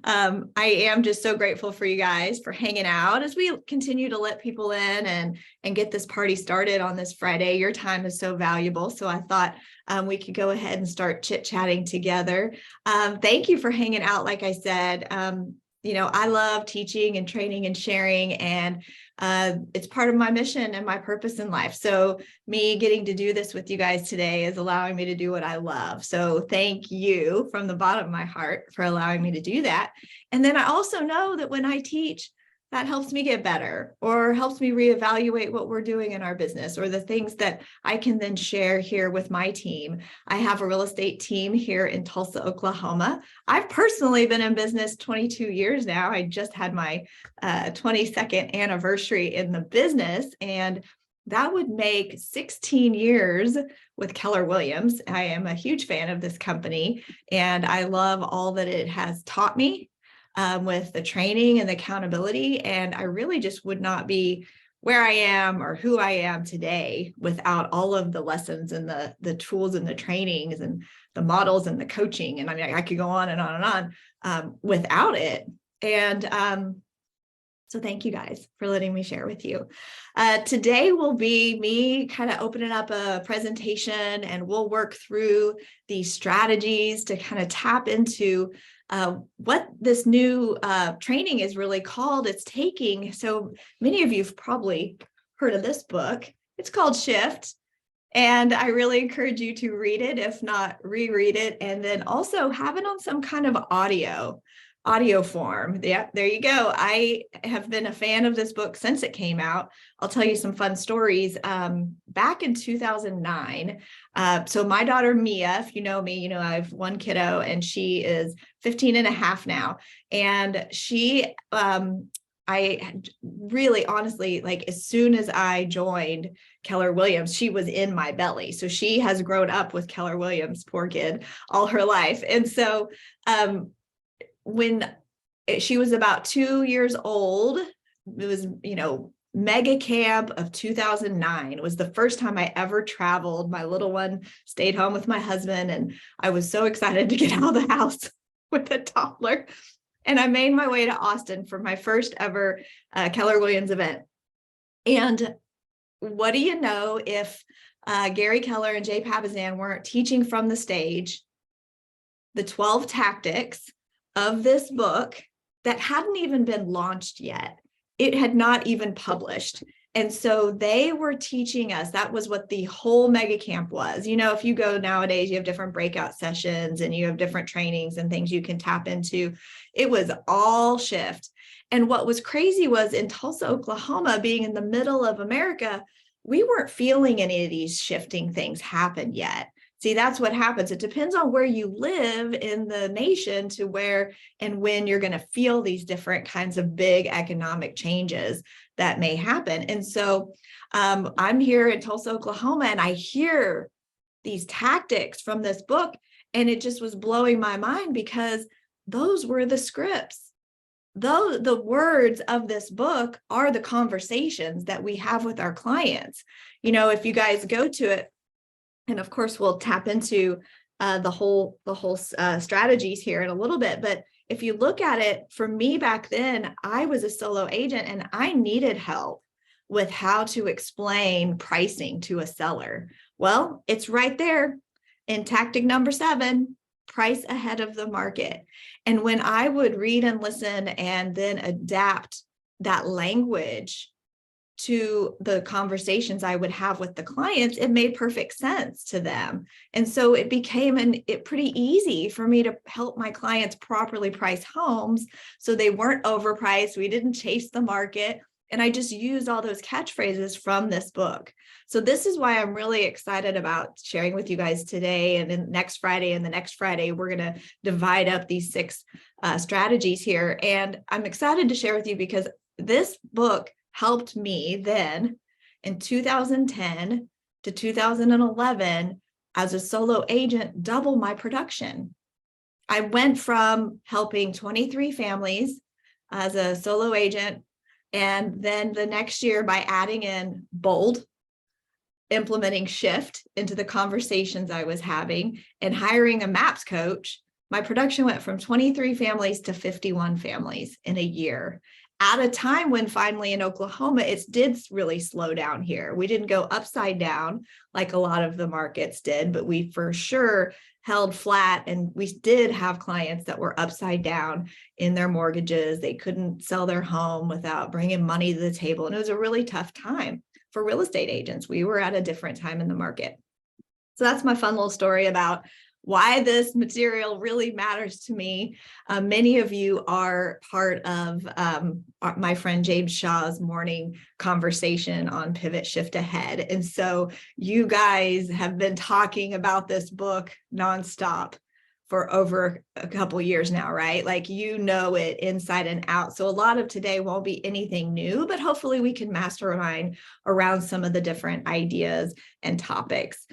I am just so grateful for you guys for hanging out as we continue to let people in and get this party started on this Friday. Your time is so valuable. So I thought we could go ahead and start chit-chatting together. Thank you for hanging out. Like I said, I love teaching and training and sharing, and it's part of my mission and my purpose in life. So me getting to do this with you guys today is allowing me to do what I love. So thank you from the bottom of my heart for allowing me to do that. And then I also know that when I teach, that helps me get better or helps me reevaluate what we're doing in our business or the things that I can then share here with my team. I have a real estate team here in Tulsa, Oklahoma. I've personally been in business 22 years now. I just had my 22nd anniversary in the business, and that would make 16 years with Keller Williams. I am a huge fan of this company, and I love all that it has taught me. With the training and the accountability. And I really just would not be where I am or who I am today without all of the lessons and the tools and the trainings and the models and the coaching. And I mean, I could go on and on and on without it. And so thank you guys for letting me share with you. Today will be me kind of opening up a presentation, and we'll work through these strategies to kind of tap into what this new training is really called. It's taking, so many of you have probably heard of this book. It's called Shift. And I really encourage you to read it, if not reread it, and then also have it on some kind of audio form. Yeah, there you go. I have been a fan of this book since it came out. I'll tell you some fun stories. Back in 2009, so my daughter Mia, if you know me, you know I have one kiddo, and she is 15 and a half now. And she, I really honestly, like as soon as I joined Keller Williams, she was in my belly. So she has grown up with Keller Williams, poor kid, all her life. And so when she was about 2 years old, it was, mega camp of 2009. It was the first time I ever traveled. My little one stayed home with my husband, and I was so excited to get out of the house with a toddler. And I made my way to Austin for my first ever Keller Williams event. And what do you know, if Gary Keller and Jay Papasan weren't teaching from the stage the 12 tactics of this book that hadn't even been launched yet. It had not even published. And so they were teaching us. That was what the whole mega camp was. If you go nowadays, you have different breakout sessions and you have different trainings and things you can tap into. It was all Shift. And what was crazy was in Tulsa, Oklahoma, being in the middle of America, we weren't feeling any of these shifting things happen yet. See, that's what happens. It depends on where you live in the nation to where and when you're going to feel these different kinds of big economic changes that may happen. And so I'm here in Tulsa, Oklahoma, and I hear these tactics from this book, and it just was blowing my mind because those were the scripts. Though the words of this book are the conversations that we have with our clients. If you guys go to it, and of course, we'll tap into the whole strategies here in a little bit. But if you look at it, for me back then, I was a solo agent and I needed help with how to explain pricing to a seller. Well, it's right there in tactic number 7, price ahead of the market. And when I would read and listen and then adapt that language to the conversations I would have with the clients, it made perfect sense to them. And so it became pretty easy for me to help my clients properly price homes so they weren't overpriced. We didn't chase the market. And I just used all those catchphrases from this book. So this is why I'm really excited about sharing with you guys today. And then next Friday and the next Friday, we're going to divide up these 6 strategies here. And I'm excited to share with you because this book helped me then in 2010 to 2011 as a solo agent double my production. I went from helping 23 families as a solo agent, and then the next year by adding in bold, implementing Shift into the conversations I was having, and hiring a MAPS coach My production went from 23 families to 51 families in a year, at a time when finally in Oklahoma, it did really slow down here. We didn't go upside down like a lot of the markets did, but we for sure held flat. And we did have clients that were upside down in their mortgages. They couldn't sell their home without bringing money to the table. And it was a really tough time for real estate agents. We were at a different time in the market. So that's my fun little story about why this material really matters to me. Many of you are part of my friend James Shaw's morning conversation on Pivot Shift Ahead. And so you guys have been talking about this book nonstop for over a couple years now, right? Like, you know it inside and out. So a lot of today won't be anything new, but hopefully we can mastermind around some of the different ideas and topics.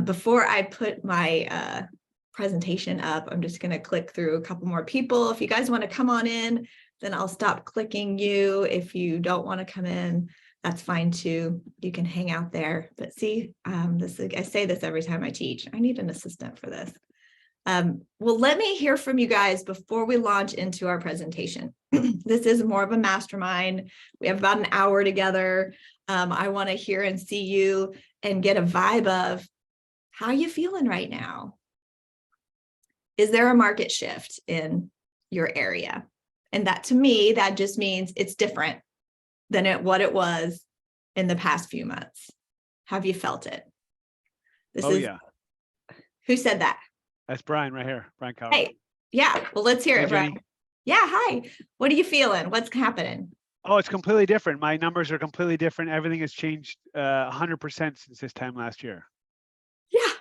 Before I put my presentation up, I'm just going to click through a couple more people. If you guys want to come on in, then I'll stop clicking you. If you don't want to come in, that's fine too. You can hang out there. But see, I say this every time I teach. I need an assistant for this. Well, let me hear from you guys before we launch into our presentation. This is more of a mastermind. We have about an hour together. I want to hear and see you and get a vibe of how you feeling right now. Is there a market shift in your area? And that, to me, that just means it's different than what it was in the past few months. Have you felt it? Yeah. Who said that? That's Brian right here. Brian Coward. Hey, yeah. Well, let's hear it, Brian. Jennie. Yeah, hi. What are you feeling? What's happening? Oh, it's completely different. My numbers are completely different. Everything has changed 100% since this time last year. Yeah.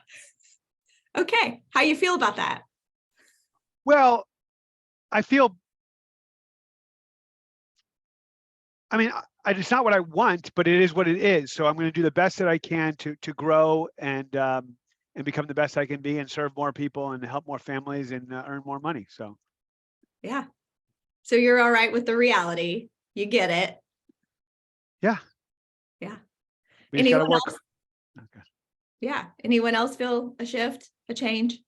Okay. How you feel about that? Well, it's not what I want, but it is what it is. So I'm going to do the best that I can to grow and become the best I can be and serve more people and help more families and earn more money. So, yeah. So you're all right with the reality. You get it. Yeah. Yeah. We just got to work. Okay. Yeah. Anyone else feel a shift, a change?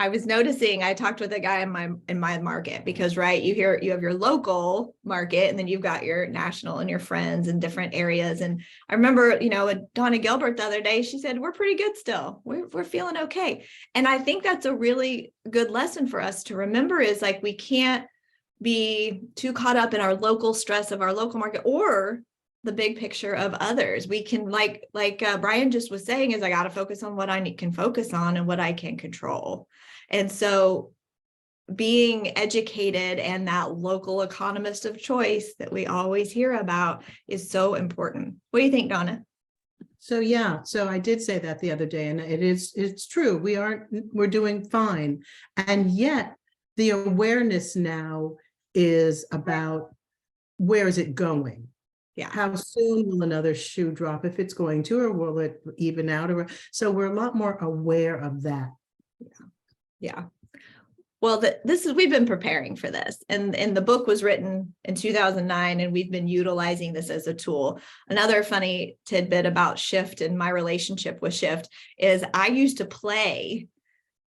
I was noticing, I talked with a guy in my market, because, right, you have your local market and then you've got your national and your friends in different areas. And I remember, with Donna Gilbert the other day, she said, we're pretty good still. We're feeling okay. And I think that's a really good lesson for us to remember, is like, we can't be too caught up in our local stress of our local market or the big picture of others. We can, like Brian just was saying, is I got to focus on what I can focus on and what I can control. And so being educated and that local economist of choice that we always hear about is so important. What do you think, Donna? So I did say that the other day, and it's true. We're doing fine. And yet the awareness now is about, where is it going? Yeah. How soon will another shoe drop, if it's going to, or will it even out? So we're a lot more aware of that. Yeah. Well, we've been preparing for this, and the book was written in 2009, and we've been utilizing this as a tool. Another funny tidbit about Shift and my relationship with Shift is I used to play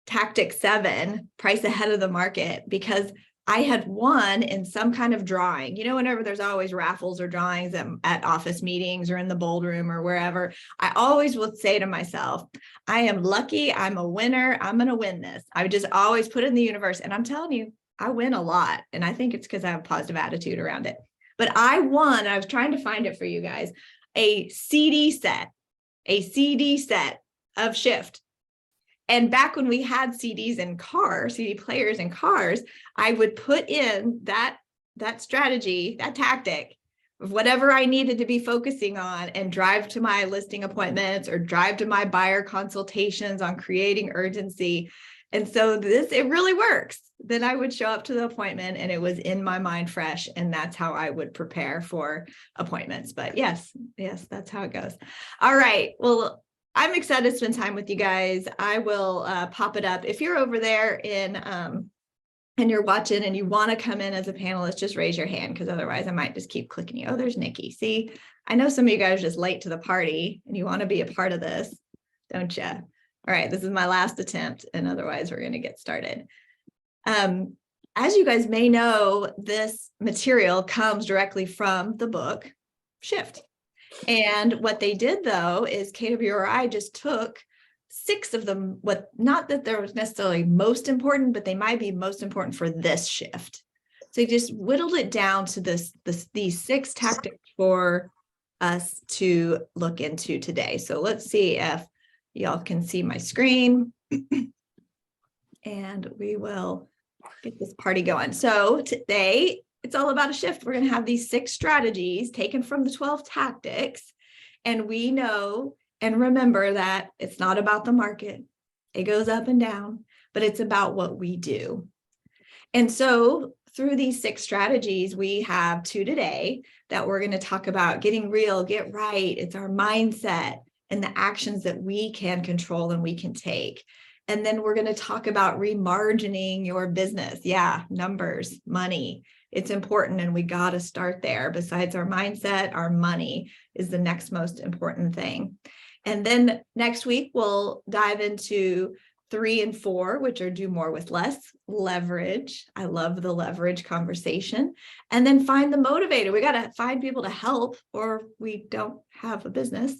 Tactic 7, price ahead of the market, because I had won in some kind of drawing. Whenever there's always raffles or drawings at office meetings or in the bold room or wherever, I always would say to myself, I am lucky, I'm a winner, I'm going to win this. I would just always put it in the universe. And I'm telling you, I win a lot. And I think it's because I have a positive attitude around it. But I won, I was trying to find it for you guys, a CD set of Shift. And back when we had CDs in cars, CD players in cars, I would put in that strategy, that tactic of whatever I needed to be focusing on, and drive to my listing appointments or drive to my buyer consultations on creating urgency. And so it really works. Then I would show up to the appointment and it was in my mind fresh. And that's how I would prepare for appointments. But yes, that's how it goes. All right. Well, I'm excited to spend time with you guys. I will pop it up. If you're over there and you're watching and you want to come in as a panelist, just raise your hand, because otherwise I might just keep clicking you. Oh, there's Nikki. See, I know some of you guys are just late to the party and you want to be a part of this. don't you? All right, this is my last attempt, and otherwise we're going to get started. As you guys may know, this material comes directly from the book Shift. And what they did, though, is KWRI just took 6 of them, not that they're necessarily most important, but they might be most important for this shift. So they just whittled it down to these 6 tactics for us to look into today. So let's see if y'all can see my screen. And we will get this party going. So today, it's all about a shift. We're going to have these 6 strategies taken from the 12 tactics. And we know and remember that it's not about the market. It goes up and down, but it's about what we do. And so through these 6 strategies, we have 2 today that we're going to talk about: getting real, get right. It's our mindset and the actions that we can control and we can take. And then we're going to talk about remargining your business. Yeah, numbers, money. It's important, and we got to start there. Besides our mindset, our money is the next most important thing. And then next week, we'll dive into 3 and 4, which are do more with less, leverage. I love the leverage conversation. And then find the motivator. We got to find people to help, or we don't have a business.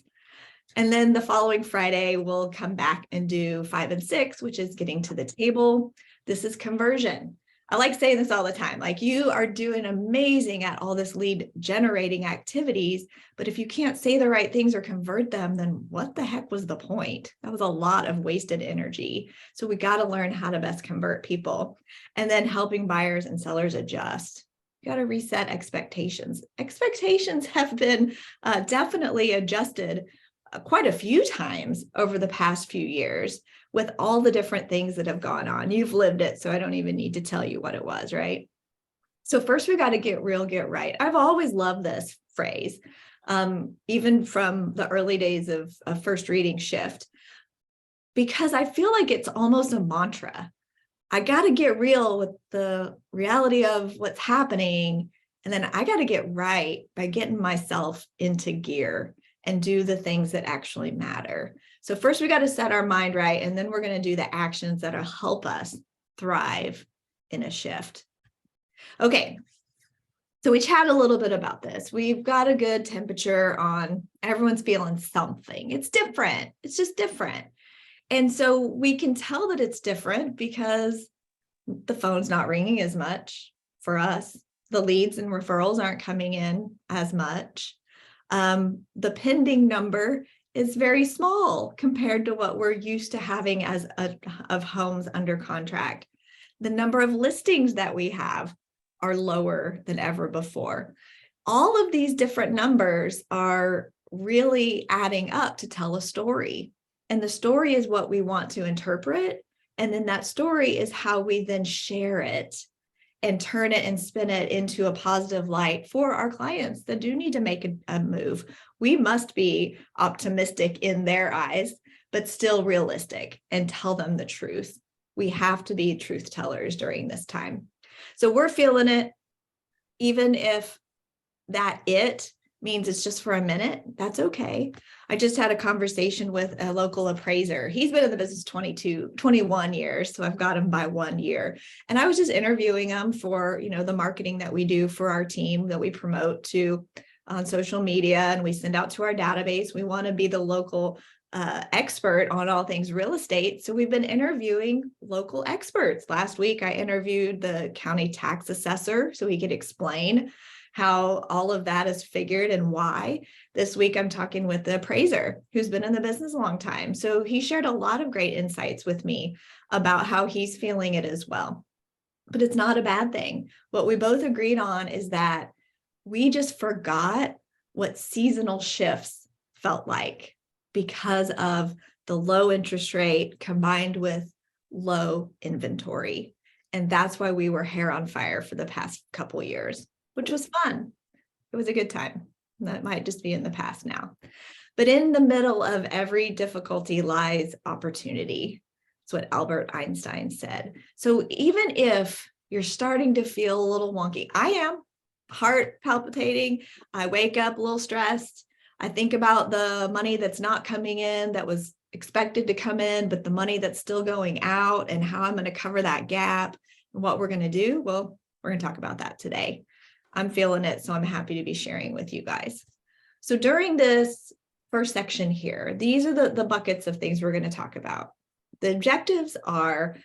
And then the following Friday, we'll come back and do 5 and 6, which is getting to the table. This is conversion. I like saying this all the time, like, you are doing amazing at all this lead generating activities, but if you can't say the right things or convert them, then what the heck was the point? That was a lot of wasted energy. So we got to learn how to best convert people, and then helping buyers and sellers adjust. You got to reset expectations. Expectations have been definitely adjusted quite a few times over the past few years with all the different things that have gone on. You've lived it, so I don't even need to tell you what it was, right? So first, we got to get real, get right. I've always loved this phrase, even from the early days of first reading Shift, because I feel like it's almost a mantra. I got to get real with the reality of what's happening, and then I got to get right by getting myself into gear and do the things that actually matter. So first, we got to set our mind right, and then we're going to do the actions that'll help us thrive in a shift. Okay, so we chat a little bit about this. We've got a good temperature on everyone's feeling something. It's different. It's just different. And so we can tell that it's different because the phone's not ringing as much for us. The leads and referrals aren't coming in as much. The pending number is very small compared to what we're used to having of homes under contract. The number of listings that we have are lower than ever before. All of these different numbers are really adding up to tell a story. And the story is what we want to interpret. And then that story is how we then share it and turn it and spin it into a positive light for our clients that do need to make a move. We must be optimistic in their eyes, but still realistic, and tell them the truth. We have to be truth tellers during this time. So we're feeling it, even if that it means it's just for a minute, that's okay. I just had a conversation with a local appraiser. He's been in the business 21 years. So I've got him by 1 year. And I was just interviewing him for, the marketing that we do for our team that we promote on social media, and we send out to our database. We want to be the local expert on all things real estate. So we've been interviewing local experts. Last week, I interviewed the county tax assessor so he could explain how all of that is figured and why. This week, I'm talking with the appraiser who's been in the business a long time. So he shared a lot of great insights with me about how he's feeling it as well. But it's not a bad thing. What we both agreed on is that we just forgot what seasonal shifts felt like because of the low interest rate combined with low inventory. And that's why we were hair on fire for the past couple years, which was fun. It was a good time. That might just be in the past now. But in the middle of every difficulty lies opportunity. That's what Albert Einstein said. So even if you're starting to feel a little wonky, I am, heart palpitating, I wake up a little stressed. I think about the money that's not coming in that was expected to come in, but the money that's still going out and how I'm going to cover that gap and what we're going to do. Well, we're going to talk about that today. I'm feeling it, so I'm happy to be sharing with you guys. So during this first section here, these are the buckets of things we're going to talk about. The objectives are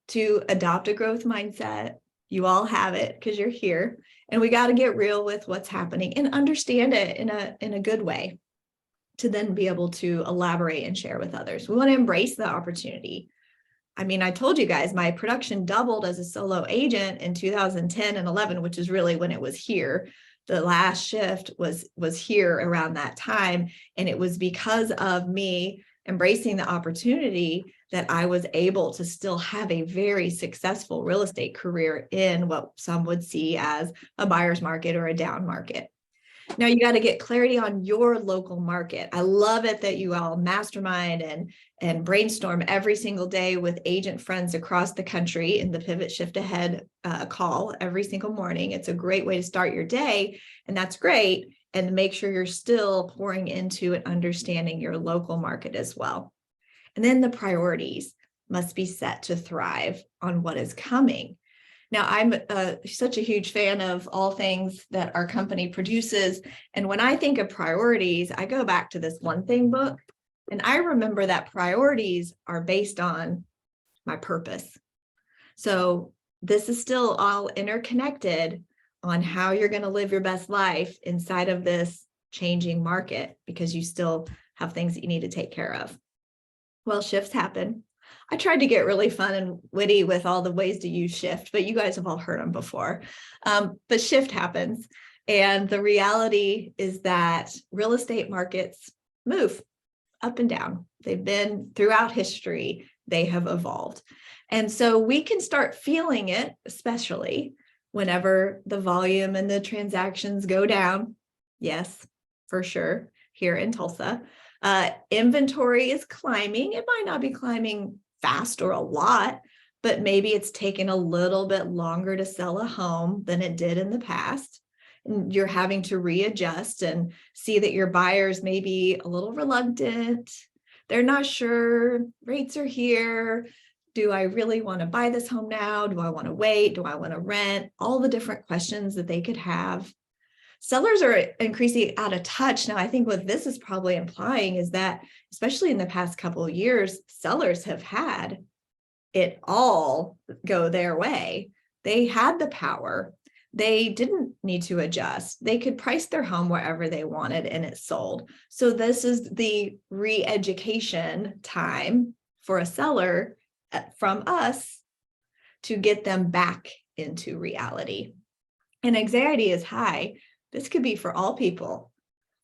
to adopt a growth mindset. You all have it because you're here, and we got to get real with what's happening and understand it in a good way to then be able to elaborate and share with others. We want to embrace the opportunity. I mean, I told you guys my production doubled as a solo agent in 2010 and 11, which is really when it was here. The last shift was here around that time. And it was because of me embracing the opportunity that I was able to still have a very successful real estate career in what some would see as a buyer's market or a down market. Now you got to get clarity on your local market. I love it that you all mastermind and brainstorm every single day with agent friends across the country in the Pivot Shift Ahead call every single morning. It's a great way to start your day, and that's great. And make sure you're still pouring into and understanding your local market as well. And then the priorities must be set to thrive on what is coming. Now, I'm such a huge fan of all things that our company produces. And when I think of priorities, I go back to this One Thing book. And I remember that priorities are based on my purpose. So this is still all interconnected on how you're going to live your best life inside of this changing market, because you still have things that you need to take care of. Well, shifts happen. I tried to get really fun and witty with all the ways to use shift, but you guys have all heard them before. But shift happens. And the reality is that real estate markets move up and down. They've been throughout history. They have evolved. And so we can start feeling it, especially whenever the volume and the transactions go down. Yes, for sure, here in Tulsa. Inventory is climbing. It might not be climbing fast or a lot, but maybe it's taken a little bit longer to sell a home than it did in the past. And you're having to readjust and see that your buyers may be a little reluctant. They're not sure. Rates are here. Do I really want to buy this home now? Do I want to wait? Do I want to rent? All the different questions that they could have. Sellers are increasingly out of touch. Now, I think what this is probably implying is that, especially in the past couple of years, sellers have had it all go their way. They had the power. They didn't need to adjust. They could price their home wherever they wanted and it sold. So this is the re-education time for a seller from us to get them back into reality. And anxiety is high. This could be for all people.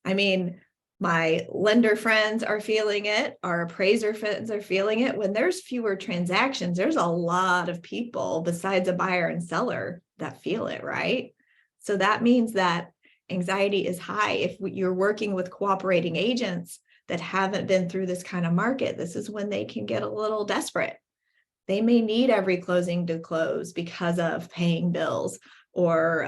I mean, my lender friends are feeling it. Our appraiser friends are feeling it. When there's fewer transactions, there's a lot of people besides a buyer and seller that feel it, right? So that means that anxiety is high. If you're working with cooperating agents that haven't been through this kind of market, this is when they can get a little desperate. They may need every closing to close because of paying bills or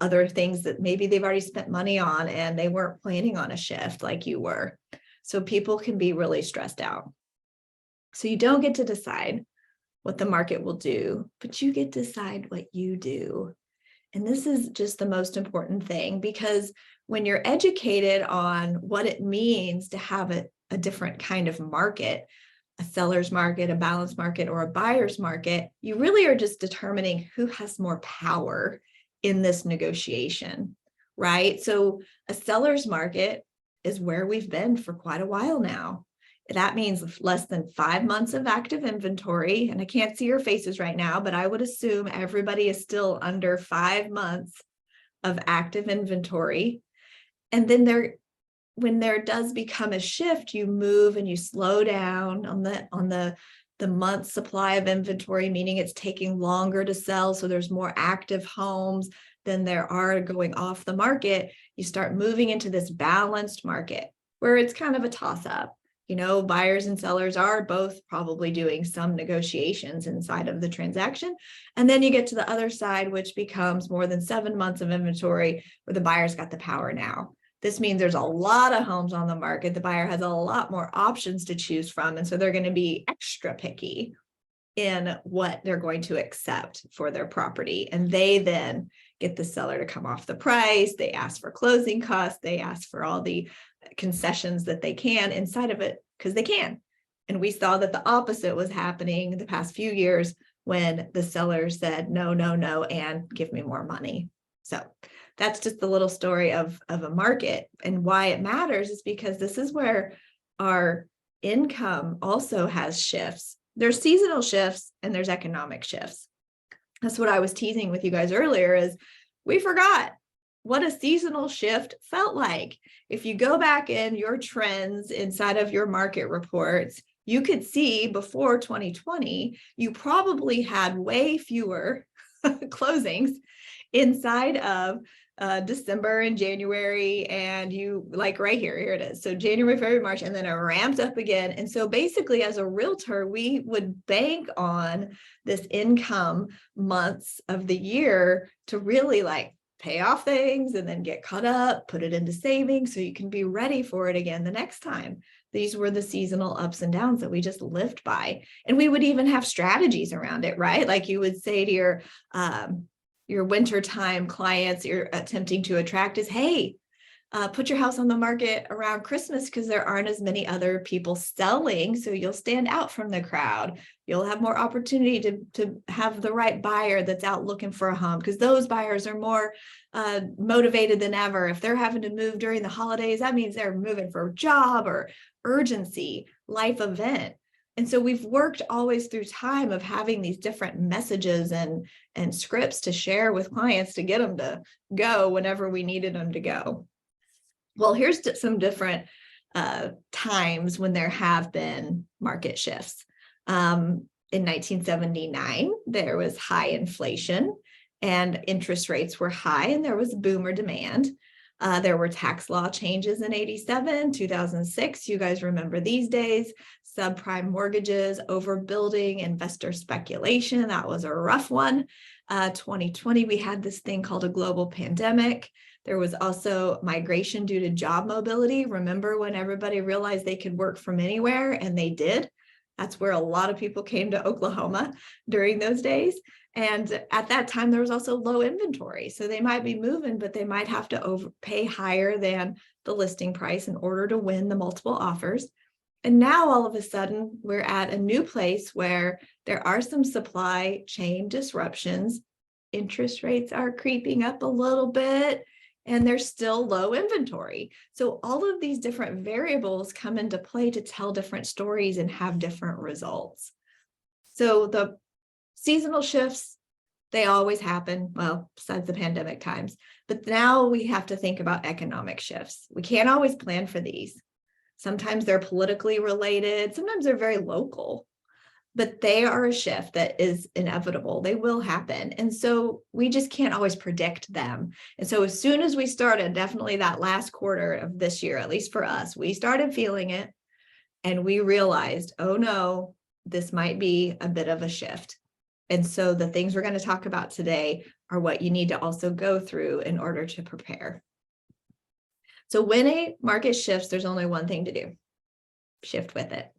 other things that maybe they've already spent money on and they weren't planning on a shift like you were. So people can be really stressed out. So you don't get to decide what the market will do, but you get to decide what you do. And this is just the most important thing, because when you're educated on what it means to have a different kind of market, a seller's market, a balanced market, or a buyer's market, you really are just determining who has more power in this negotiation, right? So a seller's market is where we've been for quite a while now. That means less than 5 months of active inventory. And I can't see your faces right now, but I would assume everybody is still under 5 months of active inventory. And then when there does become a shift, you move and you slow down on the month supply of inventory, meaning it's taking longer to sell. So there's more active homes than there are going off the market. You start moving into this balanced market where it's kind of a toss up. You know, buyers and sellers are both probably doing some negotiations inside of the transaction. And then you get to the other side, which becomes more than 7 months of inventory where the buyer's got the power now. This means there's a lot of homes on the market. The buyer has a lot more options to choose from. And so they're going to be extra picky in what they're going to accept for their property. And they then get the seller to come off the price. They ask for closing costs. They ask for all the concessions that they can inside of it because they can. And we saw that the opposite was happening the past few years when the seller said, no, no, no, and give me more money. So that's just a little story of a market, and why it matters is because this is where our income also has shifts. There's seasonal shifts and there's economic shifts. That's what I was teasing with you guys earlier, is we forgot what a seasonal shift felt like. If you go back in your trends inside of your market reports, you could see before 2020, you probably had way fewer closings inside of December and January, and you like right here it is. So January, February, March, and then it ramped up again. And so basically as a realtor, we would bank on this income months of the year to really like pay off things and then get caught up, put it into savings so you can be ready for it again the next time. These were the seasonal ups and downs that we just lived by. And we would even have strategies around it, right? Like you would say to your wintertime clients you're attempting to attract is, hey, put your house on the market around Christmas because there aren't as many other people selling. So you'll stand out from the crowd. You'll have more opportunity to have the right buyer that's out looking for a home, because those buyers are more motivated than ever. If they're having to move during the holidays, that means they're moving for a job or urgency, life event. And so we've worked always through time of having these different messages and scripts to share with clients to get them to go whenever we needed them to go. Well, here's some different times when there have been market shifts. In 1979, there was high inflation and interest rates were high, and there was boomer demand. There were tax law changes in 87, 2006. You guys remember these days. Subprime mortgages, overbuilding, investor speculation. That was a rough one. 2020, we had this thing called a global pandemic. There was also migration due to job mobility. Remember when everybody realized they could work from anywhere, and they did? That's where a lot of people came to Oklahoma during those days. And at that time, there was also low inventory. So they might be moving, but they might have to pay higher than the listing price in order to win the multiple offers. And now all of a sudden, we're at a new place where there are some supply chain disruptions. Interest rates are creeping up a little bit, and there's still low inventory. So all of these different variables come into play to tell different stories and have different results. So the seasonal shifts, they always happen, well, besides the pandemic times. But now we have to think about economic shifts. We can't always plan for these. Sometimes they're politically related. Sometimes they're very local. But they are a shift that is inevitable. They will happen. And so we just can't always predict them. And so as soon as we started, definitely that last quarter of this year, at least for us, we started feeling it. And we realized, oh no, this might be a bit of a shift. And so the things we're going to talk about today are what you need to also go through in order to prepare. So when a market shifts, there's only one thing to do: shift with it.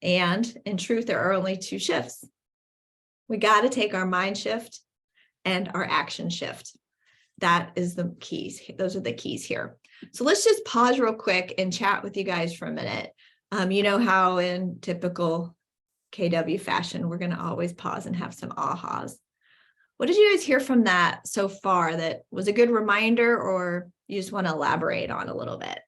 And in truth, there are only two shifts. We got to take our mind shift and our action shift. That is the keys. Those are the keys here. So let's just pause real quick and chat with you guys for a minute. You know how in typical KW fashion, we're going to always pause and have some ahas. What did you guys hear from that so far that was a good reminder, or you just want to elaborate on a little bit?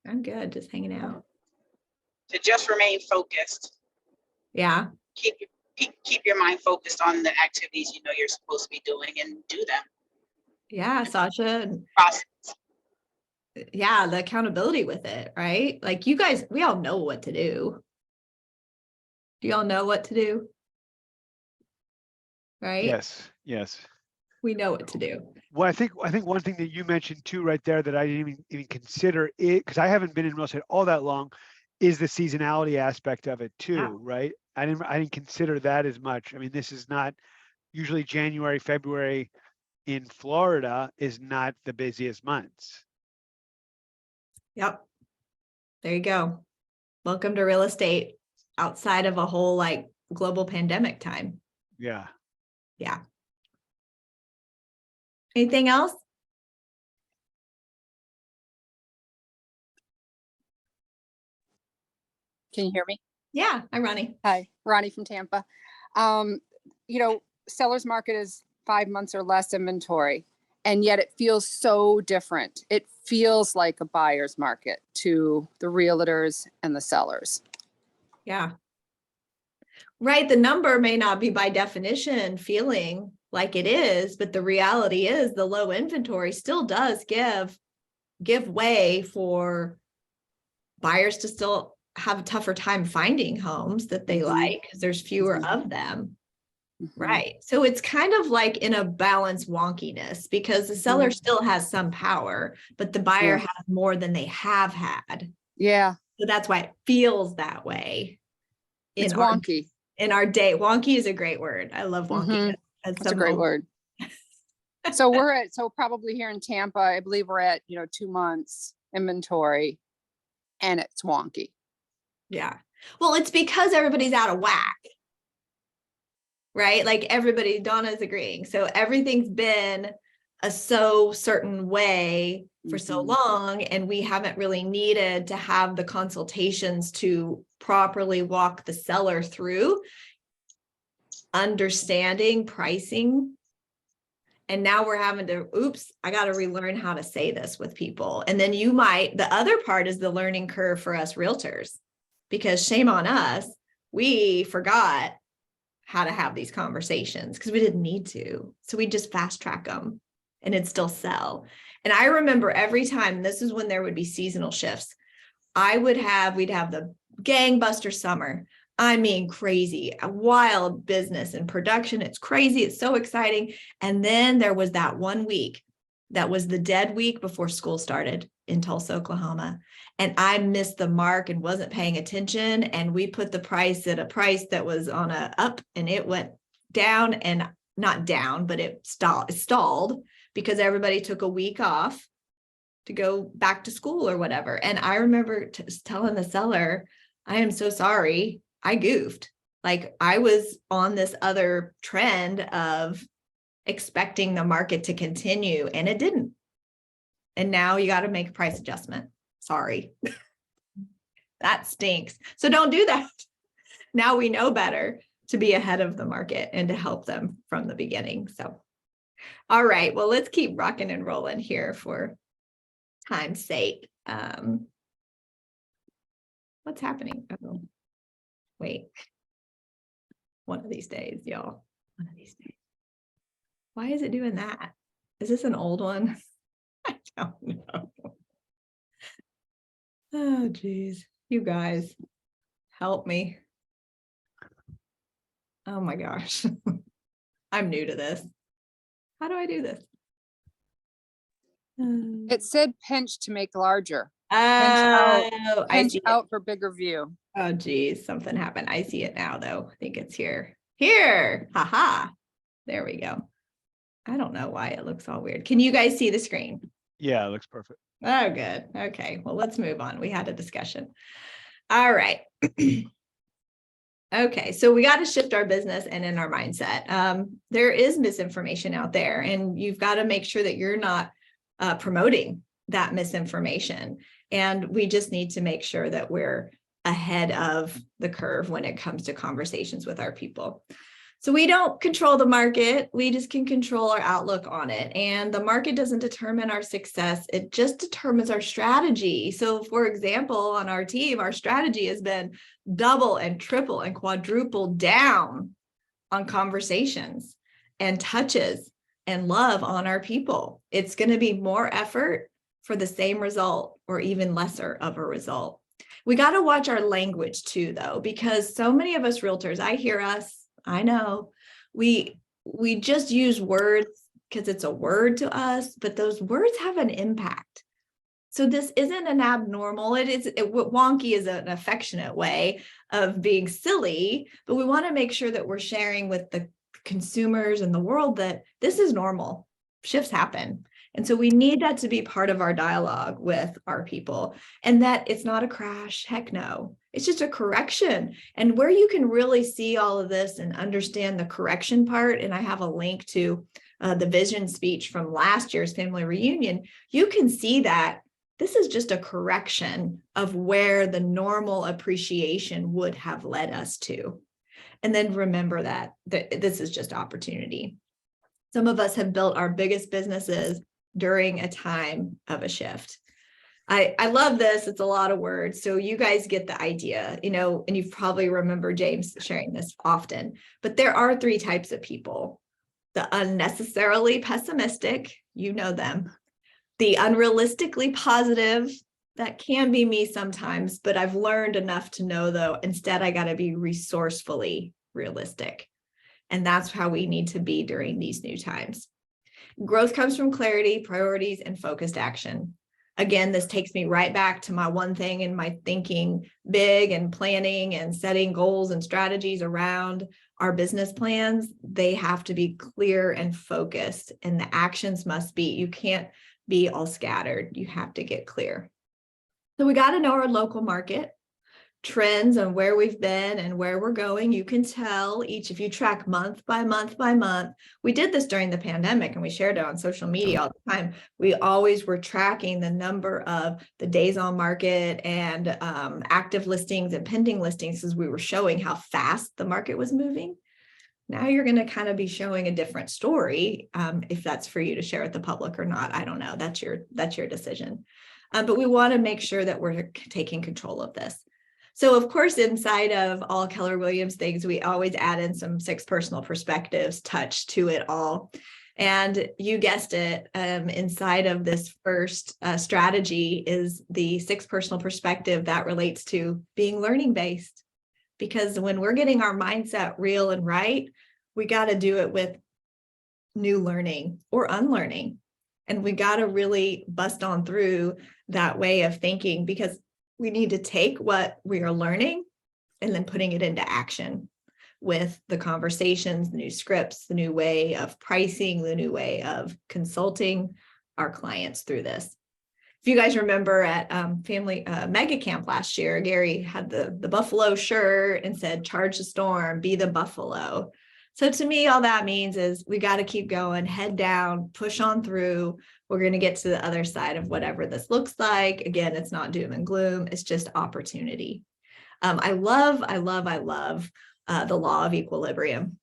I'm good, just hanging out. To just remain focused. Yeah. Keep your mind focused on the activities you know you're supposed to be doing, and do them. Yeah, Sasha. Process. Yeah, the accountability with it, right? Like you guys, we all know what to do. Do y'all know what to do? Right? Yes. We know what to do. Well, I think one thing that you mentioned too right there that I didn't even consider it, because I haven't been in real estate all that long, is the seasonality aspect of it too, Yeah. right? I didn't consider that as much. I mean, this is not usually January, February in Florida is not the busiest months. Yep. There you go. Welcome to real estate outside of a whole like global pandemic time. Yeah. Yeah. Anything else? Can you hear me? Yeah, I'm Ronnie. Hi, Ronnie from Tampa. Seller's market is 5 months or less inventory, and yet it feels so different. It feels like a buyer's market to the realtors and the sellers. Yeah. Right. The number may not be by definition feeling like it is, but the reality is the low inventory still does give way for buyers to still have a tougher time finding homes that they like because there's fewer of them. Right. So it's kind of like in a balance wonkiness because the seller still has some power, but the buyer has more than they have had. Yeah. So that's why it feels that way. It's wonky. In our day. Wonky is a great word. I love wonky. That's a great word. So probably here in Tampa, I believe we're at, 2 months inventory and it's wonky. Yeah. Well, it's because everybody's out of whack. Right? Like everybody, Donna's agreeing. So everything's been a so certain way for so long, and we haven't really needed to have the consultations to properly walk the seller through understanding pricing. And now we're having to, I got to relearn how to say this with people. And then the other part is the learning curve for us realtors, because shame on us, we forgot how to have these conversations because we didn't need to. So we just fast track them and it'd still sell. And I remember every time, this is when there would be seasonal shifts, we'd have the gangbuster summer. I mean, crazy, a wild business and production. It's crazy. It's so exciting. And then there was that 1 week that was the dead week before school started in Tulsa, Oklahoma. And I missed the mark and wasn't paying attention. And we put the price at a price that was on a up and it went down, and not down, but it stalled because everybody took a week off to go back to school or whatever. And I remember telling the seller, I am so sorry. I goofed. Like I was on this other trend of expecting the market to continue and it didn't. And now you got to make a price adjustment. Sorry. That stinks. So don't do that. Now we know better to be ahead of the market and to help them from the beginning. So, all right, well, let's keep rocking and rolling here for time's sake. What's happening? Oh, wait. One of these days, y'all. One of these days. Why is it doing that? Is this an old one? I don't know. Oh, geez. You guys, help me. Oh my gosh. I'm new to this. How do I do this? It said pinch to make larger. Oh, I Pinch see it. out for bigger view. Oh, geez, something happened. I see it now, though. I think it's here. Here. Haha. There we go. I don't know why it looks all weird. Can you guys see the screen? Yeah, it looks perfect. Oh, good. Okay. Well, let's move on. We had a discussion. All right. Okay. So we got to shift our business and in our mindset. There is misinformation out there, and you've got to make sure that you're not promoting that misinformation. And we just need to make sure that we're ahead of the curve when it comes to conversations with our people. So we don't control the market. We just can control our outlook on it. And the market doesn't determine our success. It just determines our strategy. So for example, on our team, our strategy has been double and triple and quadruple down on conversations and touches and love on our people. It's going to be more effort for the same result or even lesser of a result. We got to watch our language too, though, because so many of us realtors, I know we just use words because it's a word to us, but those words have an impact. So this isn't an abnormal, wonky is an affectionate way of being silly, but we want to make sure that we're sharing with the consumers and the world that this is normal. Shifts happen. And so we need that to be part of our dialogue with our people, and that it's not a crash. Heck no, it's just a correction. And where you can really see all of this and understand the correction part, and I have a link to the vision speech from last year's family reunion, you can see that this is just a correction of where the normal appreciation would have led us to. And then remember that this is just opportunity. Some of us have built our biggest businesses during a time of a shift. I love this. It's a lot of words. So you guys get the idea, and you've probably remembered James sharing this often, but there are 3 types of people: the unnecessarily pessimistic, you know them; the unrealistically positive, that can be me sometimes, but I've learned enough to know, though, instead I got to be resourcefully realistic. And that's how we need to be during these new times. Growth comes from clarity, priorities, and focused action. Again, this takes me right back to my one thing in my thinking big and planning and setting goals and strategies around our business plans. They have to be clear and focused, and the actions must be, you can't be all scattered. You have to get clear. So we got to know our local market, trends, and where we've been and where we're going. You can tell if you track month by month by month. We did this during the pandemic and we shared it on social media all the time. We always were tracking the number of the days on market and active listings and pending listings, as we were showing how fast the market was moving. Now you're going to kind of be showing a different story. If that's for you to share with the public or not, I don't know. That's your decision. But we want to make sure that we're taking control of this. So of course, inside of all Keller Williams things, we always add in some 6 personal perspectives touch to it all. And you guessed it, inside of this first strategy is the 6 personal perspective that relates to being learning based. Because when we're getting our mindset real and right, we got to do it with new learning or unlearning. And we got to really bust on through that way of thinking, because we need to take what we are learning and then putting it into action with the conversations, the new scripts, the new way of pricing, the new way of consulting our clients through this. If you guys remember at family mega camp last year, Gary had the buffalo shirt and said, "Charge the storm, be the buffalo." So to me, all that means is we got to keep going, head down, push on through. We're going to get to the other side of whatever this looks like. Again, it's not doom and gloom. It's just opportunity. I love the law of equilibrium.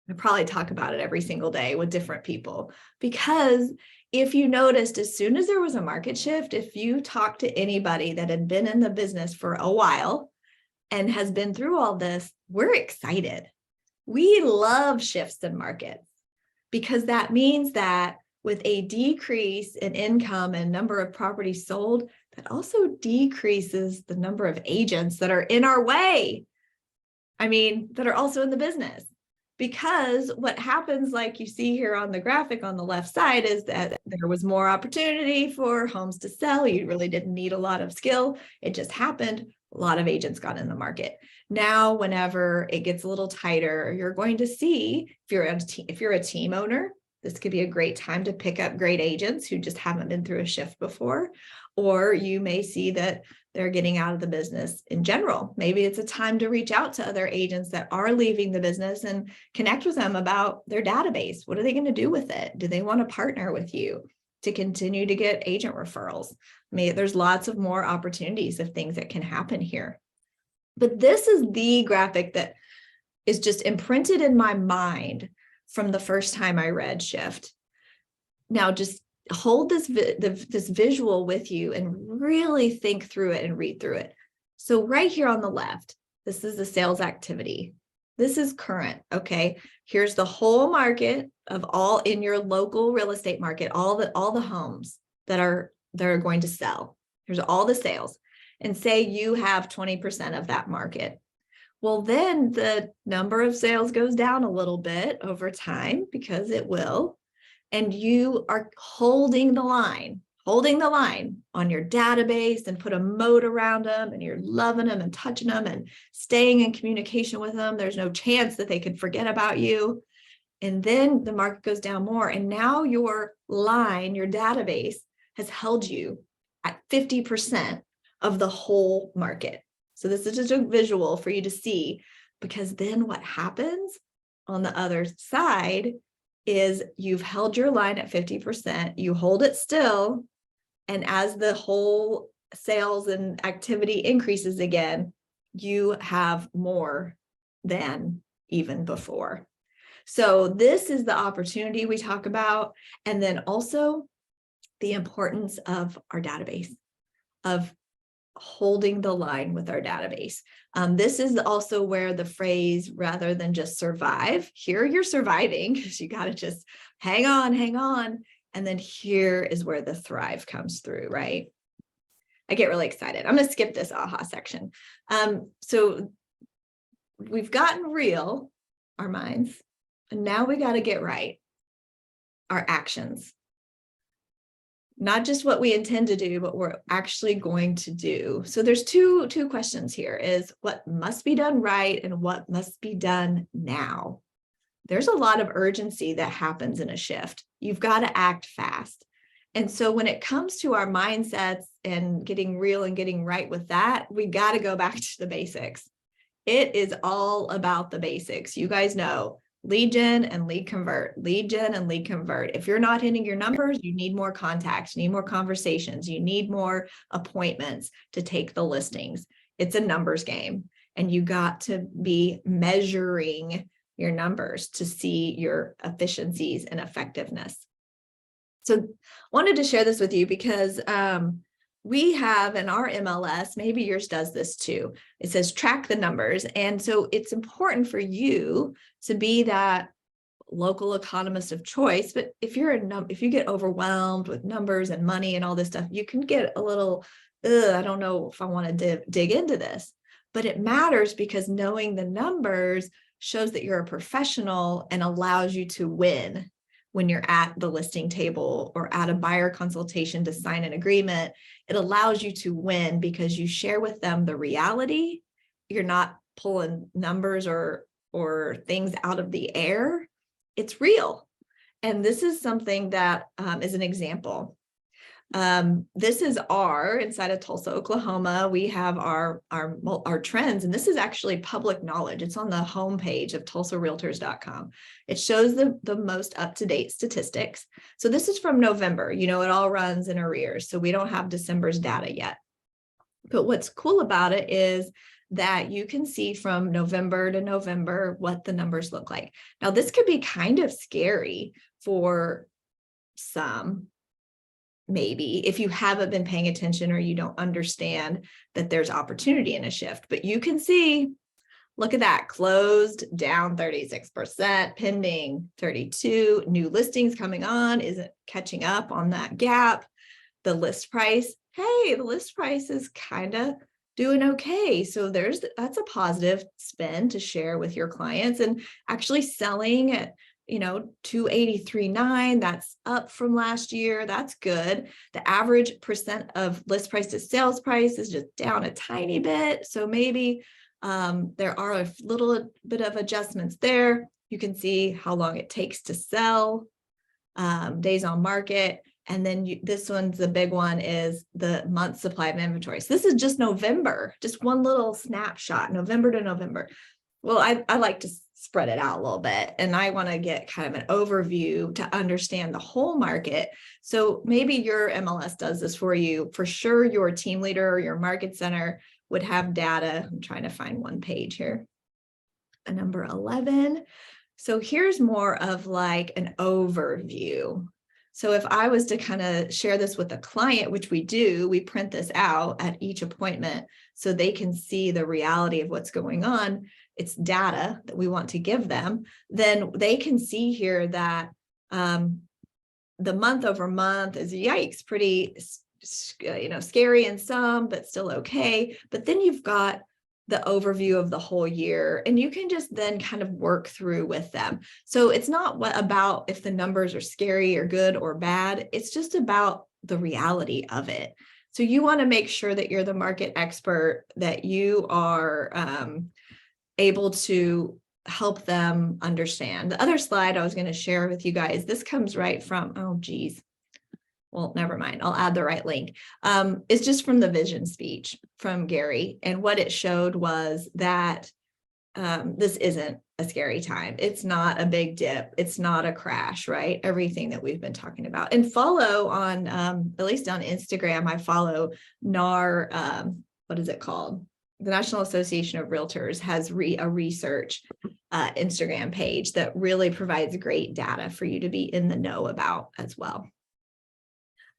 I probably talk about it every single day with different people, because if you noticed, as soon as there was a market shift, if you talk to anybody that had been in the business for a while and has been through all this, we're excited. We love shifts in markets, because that means that with a decrease in income and number of properties sold, that also decreases the number of agents that are in our way. That are also in the business. Because what happens, like you see here on the graphic on the left side, is that there was more opportunity for homes to sell. You really didn't need a lot of skill. It just happened. A lot of agents got in the market. Now, whenever it gets a little tighter, you're going to see, if you're a team owner, this could be a great time to pick up great agents who just haven't been through a shift before. Or you may see that they're getting out of the business in general. Maybe it's a time to reach out to other agents that are leaving the business and connect with them about their database. What are they going to do with it? Do they want to partner with you to continue to get agent referrals? There's lots of more opportunities of things that can happen here. But this is the graphic that is just imprinted in my mind from the first time I read Shift. Now, just hold this visual with you and really think through it and read through it. So right here on the left, this is the sales activity. This is current, okay? Here's the whole market of all in your local real estate market, all the homes that are going to sell. Here's all the sales. And say you have 20% of that market. Well, then the number of sales goes down a little bit over time, because it will. And you are holding the line holding the line on your database and put a moat around them, and you're loving them and touching them and staying in communication with them. There's no chance that they can forget about you. And then the market goes down more. And now your line, your database has held you at 50% of the whole market. So this is just a visual for you to see, because then what happens on the other side is you've held your line at 50%, you hold it still, and as the whole sales and activity increases again, you have more than even before. So this is the opportunity we talk about, and then also the importance of our database, of holding the line with our database. This is also where the phrase, rather than just survive, here you're surviving because you got to just hang on. And then here is where the thrive comes through, right? I get really excited. I'm going to skip this aha section. So we've gotten real, our minds, and now we got to get right, our actions. Not just what we intend to do, but we're actually going to do. So there's two questions here, is what must be done right and what must be done now. There's a lot of urgency that happens in a shift. You've got to act fast. And so when it comes to our mindsets and getting real and getting right with that, we got to go back to the basics. It is all about the basics. You guys know, lead gen and lead convert, lead gen and lead convert. If you're not hitting your numbers, you need more contacts, you need more conversations, you need more appointments to take the listings. It's a numbers game, and you got to be measuring your numbers to see your efficiencies and effectiveness. So wanted to share this with you because we have in our MLS, maybe yours does this too. It says track the numbers. And so it's important for you to be that local economist of choice. But if you're if you get overwhelmed with numbers and money and all this stuff, you can get a little, I don't know if I want to dig into this. But it matters because knowing the numbers shows that you're a professional and allows you to win when you're at the listing table or at a buyer consultation to sign an agreement. It allows you to win because you share with them the reality. You're not pulling numbers or things out of the air. It's real. And this is something that is an example. This is inside of Tulsa, Oklahoma, we have our trends, and this is actually public knowledge. It's on the homepage of TulsaRealtors.com. It shows the most up-to-date statistics. So this is from November. You know, it all runs in arrears, so we don't have December's data yet. But what's cool about it is that you can see from November to November what the numbers look like. Now, this could be kind of scary for some, maybe, if you haven't been paying attention or you don't understand that there's opportunity in a shift. But you can see, look at that, closed down 36%, pending 32, new listings coming on, isn't catching up on that gap. The list price, hey, the list price is kind of doing okay. So that's a positive spin to share with your clients, and actually selling at, you know, 283.9, that's up from last year. That's good. The average percent of list price to sales price is just down a tiny bit. So maybe there are a little bit of adjustments there. You can see how long it takes to sell, days on market. And then this one's the big one, is the month supply of inventory. So this is just November, just one little snapshot, November to November. Well, I like to spread it out a little bit, and I want to get kind of an overview to understand the whole market. So maybe your MLS does this for you. For sure, your team leader or your market center would have data. I'm trying to find one page here. Number 11. So here's more of like an overview. So if I was to kind of share this with a client, which we do, we print this out at each appointment so they can see the reality of what's going on. It's data that we want to give them. Then they can see here that the month over month is, yikes, pretty, scary in some, but still okay. But then you've got the overview of the whole year, and you can just then kind of work through with them. So it's not about if the numbers are scary or good or bad, it's just about the reality of it. So you want to make sure that you're the market expert, that you are able to help them understand. The other slide I was going to share with you guys, this comes right from, oh geez, well, never mind, I'll add the right link. It's just from the vision speech from Gary. And what it showed was that this isn't a scary time. It's not a big dip. It's not a crash, right? Everything that we've been talking about. And follow on, at least on Instagram, I follow NAR, what is it called? The National Association of Realtors has a research Instagram page that really provides great data for you to be in the know about as well.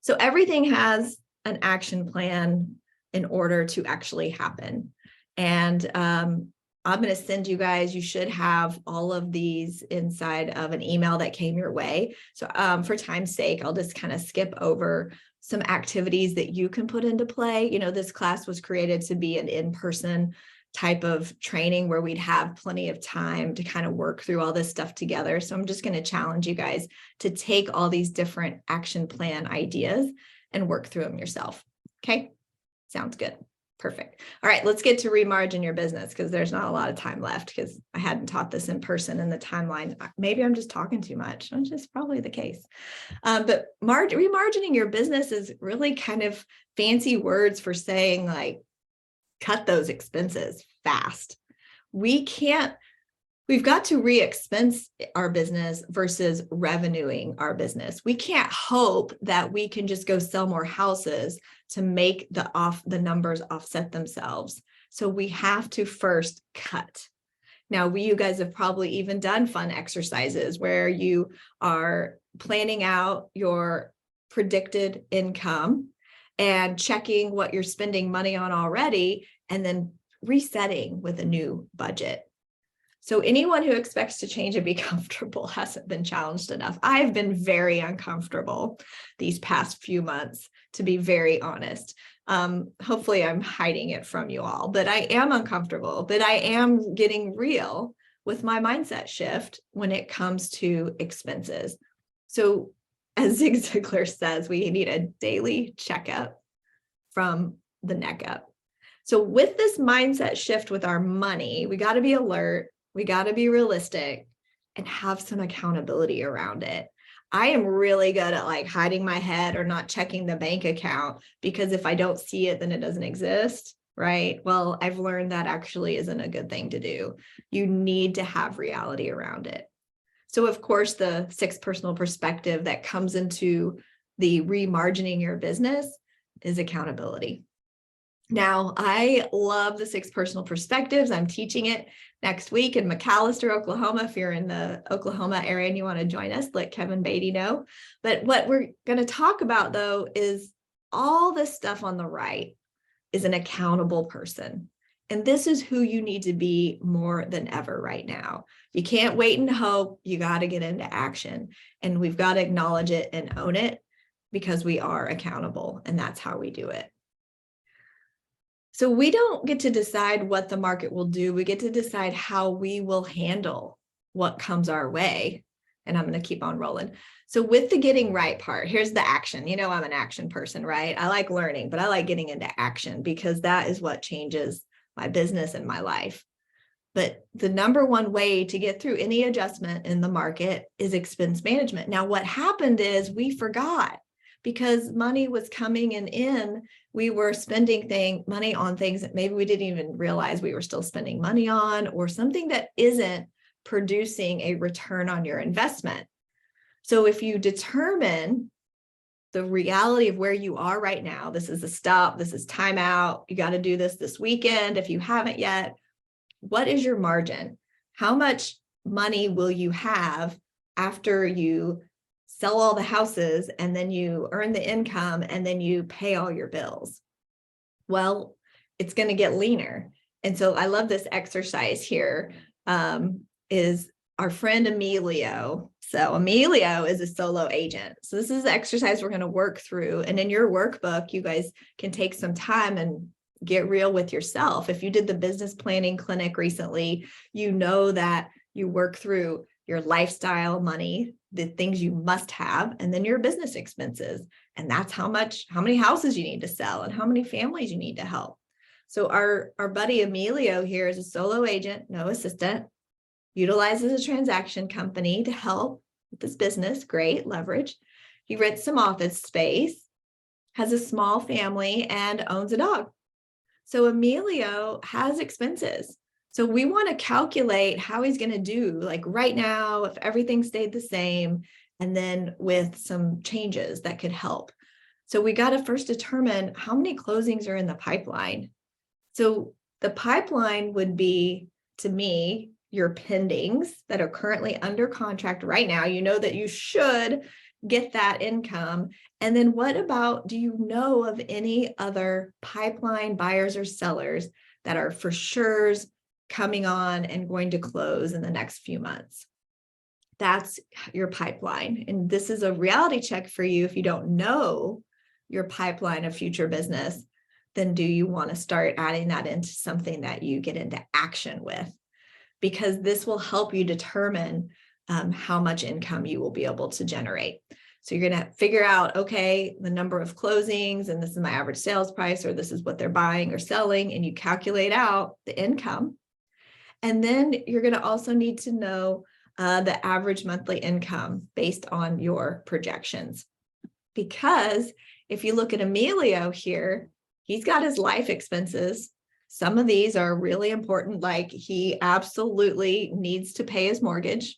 So everything has an action plan in order to actually happen. And I'm going to send you guys, you should have all of these inside of an email that came your way. So for time's sake, I'll just kind of skip over some activities that you can put into play. You know, this class was created to be an in-person type of training where we'd have plenty of time to kind of work through all this stuff together. So I'm just going to challenge you guys to take all these different action plan ideas and work through them yourself. Okay, sounds good. Perfect. All right, let's get to remargin your business, because there's not a lot of time left, because I hadn't taught this in person and the timeline. Maybe I'm just talking too much, which is probably the case. But remargining your business is really kind of fancy words for saying, like, cut those expenses fast. We've got to re-expense our business versus revenuing our business. We can't hope that we can just go sell more houses to make the numbers offset themselves. So we have to first cut. Now, you guys have probably even done fun exercises where you are planning out your predicted income and checking what you're spending money on already, and then resetting with a new budget. So anyone who expects to change and be comfortable hasn't been challenged enough. I've been very uncomfortable these past few months, to be very honest. Hopefully I'm hiding it from you all, but I am uncomfortable, but I am getting real with my mindset shift when it comes to expenses. So as Zig Ziglar says, we need a daily checkup from the neck up. So with this mindset shift with our money, we got to be alert. We got to be realistic and have some accountability around it. I am really good at like hiding my head or not checking the bank account, because if I don't see it, then it doesn't exist, right? Well, I've learned that actually isn't a good thing to do. You need to have reality around it. So of course, the 6 personal perspective that comes into the remargining your business is accountability. Now, I love the 6 personal perspectives. I'm teaching it next week in McAlester, Oklahoma. If you're in the Oklahoma area and you want to join us, let Kevin Beatty know. But what we're going to talk about, though, is all this stuff on the right is an accountable person. And this is who you need to be more than ever right now. You can't wait and hope. You got to get into action. And we've got to acknowledge it and own it, because we are accountable, and that's how we do it. So we don't get to decide what the market will do. We get to decide how we will handle what comes our way. And I'm going to keep on rolling. So with the getting right part, here's the action. You know, I'm an action person, right? I like learning, but I like getting into action, because that is what changes my business and my life. But the number one way to get through any adjustment in the market is expense management. Now, what happened is we forgot, because money was coming in, we were spending money on things that maybe we didn't even realize we were still spending money on, or something that isn't producing a return on your investment. So if you determine the reality of where you are right now, this is a stop, this is time out, you got to do this weekend if you haven't yet. What is your margin? How much money will you have after you sell all the houses, and then you earn the income, and then you pay all your bills? Well, it's going to get leaner. And so I love this exercise here, is our friend Emilio. So Emilio is a solo agent. So this is the exercise we're going to work through. And in your workbook, you guys can take some time and get real with yourself. If you did the business planning clinic recently, you know that you work through your lifestyle money, the things you must have, and then your business expenses. And that's how many houses you need to sell and how many families you need to help. So our buddy Emilio here is a solo agent, no assistant, utilizes a transaction company to help with this business, great leverage. He rents some office space, has a small family, and owns a dog. So Emilio has expenses. So we want to calculate how he's going to do, like right now, if everything stayed the same, and then with some changes that could help. So we got to first determine how many closings are in the pipeline. So the pipeline would be, to me, your pendings that are currently under contract right now. You know that you should get that income. And then what about, do you know of any other pipeline buyers or sellers that are for sure coming on and going to close in the next few months? That's your pipeline. And this is a reality check for you. If you don't know your pipeline of future business, then do you want to start adding that into something that you get into action with? Because this will help you determine how much income you will be able to generate. So you're going to figure out, okay, the number of closings, and this is my average sales price, or this is what they're buying or selling, and you calculate out the income. And then you're going to also need to know the average monthly income based on your projections. Because if you look at Emilio here, he's got his life expenses. Some of these are really important, like he absolutely needs to pay his mortgage,